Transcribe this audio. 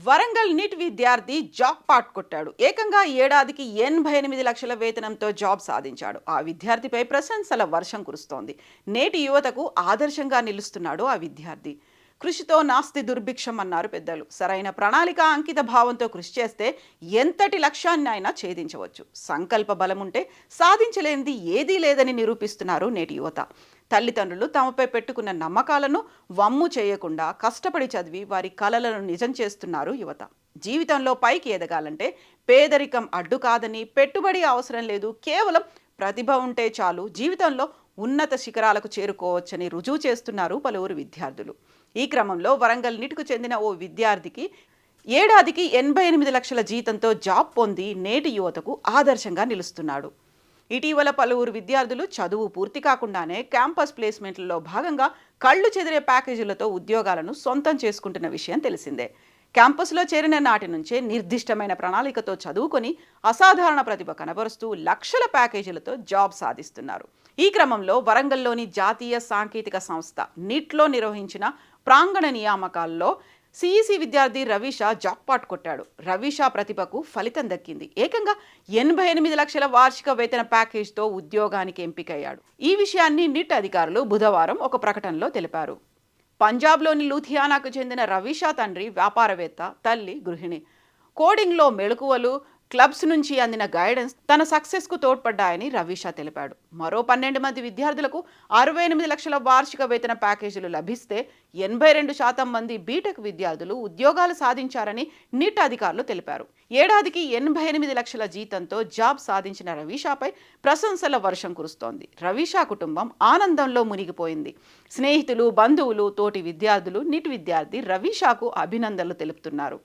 Warangal neat విద్యార్థి job pot కొట్టాడు. ఏకంగా ఏడాదికి 88 లక్షల వేతనంతో జాబ్ సాధించాడు. ఆ విద్యార్థిపై ప్రశంసల వర్షం కురుస్తోంది. నేటి యువతకు ఆదర్శంగా నిలుస్తున్నాడు ఆ విద్యార్థి. కృషితో నాస్తి దుర్భిక్షం అన్నారు పెద్దలు. సరైన ప్రణాళిక, అంకిత భావంతో కృషి చేస్తే ఎంతటి లక్ష్యాన్ని అయినా ఛేదించవచ్చు. సంకల్ప బలముంటే సాధించలేనిది ఏదీ లేదని నిరూపిస్తున్నారు నేటి యువత. తల్లిదండ్రులు తమపై పెట్టుకున్న నమ్మకాలను వమ్ము చేయకుండా కష్టపడి చదివి వారి కలలను నిజం చేస్తున్నారు యువత. జీవితంలో పైకి ఎదగాలంటే పేదరికం అడ్డు కాదని, పెట్టుబడి అవసరం లేదు, కేవలం ప్రతిభ ఉంటే చాలు జీవితంలో ఉన్నత శిఖరాలకు చేరుకోవచ్చని రుజువు చేస్తున్నారు పలువురు విద్యార్థులు. ఈ క్రమంలో వరంగల్ నిట్కు చెందిన ఓ విద్యార్థికి ఏడాదికి 88 లక్షల జీతంతో జాబ్ పొంది నేటి యువతకు ఆదర్శంగా నిలుస్తున్నాడు. ఇటీవల పలువురు విద్యార్థులు చదువు పూర్తి కాకుండానే క్యాంపస్ ప్లేస్మెంట్లలో భాగంగా కళ్ళు చెదిరే ప్యాకేజీలతో ఉద్యోగాలను సొంతం చేసుకుంటున్న విషయం తెలిసిందే. క్యాంపస్లో చేరిన నాటి నుంచే నిర్దిష్టమైన ప్రణాళికతో చదువుకొని అసాధారణ ప్రతిభ కనబరుస్తూ లక్షల ప్యాకేజీలతో జాబ్ సాధిస్తున్నారు. ఈ క్రమంలో వరంగల్లోని జాతీయ సాంకేతిక సంస్థ నీట్లో నిర్వహించిన ప్రాంగణ నియామకాల్లో సిఈసి విద్యార్థి రవీష జాక్పాట్ కొట్టాడు. రవీష ప్రతిభకు ఫలితం దక్కింది. ఏకంగా 88 లక్షల వార్షిక వేతన ప్యాకేజ్తో ఉద్యోగానికి ఎంపికయ్యాడు. ఈ విషయాన్ని నిట్ అధికారులు బుధవారం ఒక ప్రకటనలో తెలిపారు. పంజాబ్లోని లూథియానాకు చెందిన రవీష తండ్రి వ్యాపారవేత్త, తల్లి గృహిణి. కోడింగ్లో మెళకువలు, క్లబ్స్ నుంచి అందిన గైడెన్స్ తన సక్సెస్కు తోడ్పడ్డాయని రవీష తెలిపాడు. మరో 12 మంది విద్యార్థులకు 68 లక్షల వార్షిక వేతన ప్యాకేజీలు లభిస్తే 82% మంది బీటెక్ విద్యార్థులు ఉద్యోగాలు సాధించారని నిట్ అధికారులు తెలిపారు. ఏడాదికి 88 లక్షల జీతంతో జాబ్ సాధించిన రవీషపై ప్రశంసల వర్షం కురుస్తోంది. రవీష కుటుంబం ఆనందంలో మునిగిపోయింది. స్నేహితులు, బంధువులు, తోటి విద్యార్థులు నిట్ విద్యార్థి రవీషకు అభినందనలు తెలుపుతున్నారు.